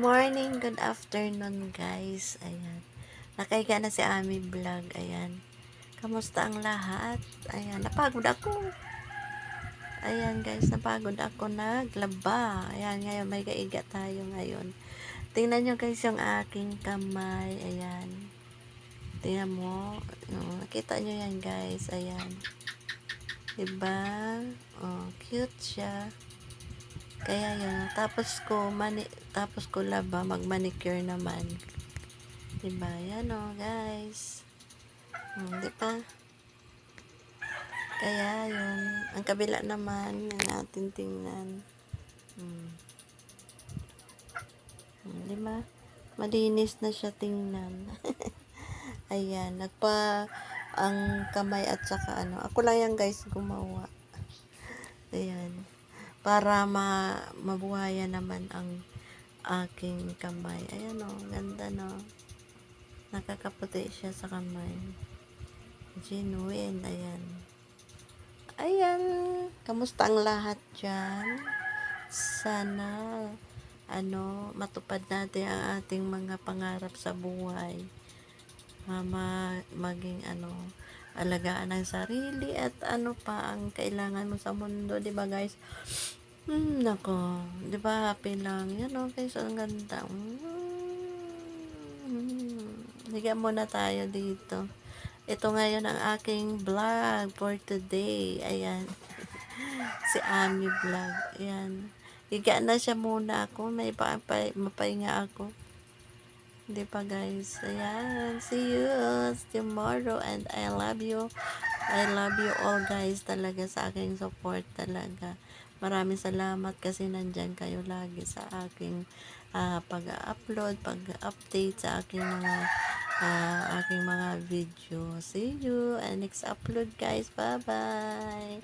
morning, good afternoon guys. Ayan. Nakahiga na si Ami Vlog. Ayan. Kamusta ang lahat? Ayan. Napagod ako. Ayan guys, napagod ako naglaba. Ayan, ngayon may kaiga tayo ngayon. Tingnan nyo guys yung aking kamay. Ayan. Tingnan mo. Nakita nyo yan guys. Ayan. Diba? Oh, cute siya. Kaya yun, tapos ko laba, mag-manicure naman. Diba? Yan o, guys. Diba? Kaya yun, ang kabila naman, yan natin tingnan. Diba? Malinis na siya tingnan. Ayan, ang kamay at saka ako lang yan guys gumawa. Ayan. Para mabuhayan naman ang aking kamay. Ayan o, ganda no. Nakakaputi siya sa kamay. Genuine, ayan. Ayan, kamusta ang lahat dyan? Sana, matupad natin ang ating mga pangarap sa buhay. Maging, alagaan ang sarili at pa ang kailangan mo sa mundo, di ba guys? Nako, di ba happy lang? Yan guys, ang ganda. Higa muna tayo dito. Ito ngayon ang aking vlog for today. Ayan. Si Ami Vlog. Ayan. Higa na siya muna ako. May mapahinga ako. Di pa guys? Ayan. See you tomorrow and I love you. I love you all guys talaga sa aking support talaga. Maraming salamat kasi nandyan kayo lagi sa aking pag-upload, pag-update sa aking mga video. See you and next upload guys. Bye bye.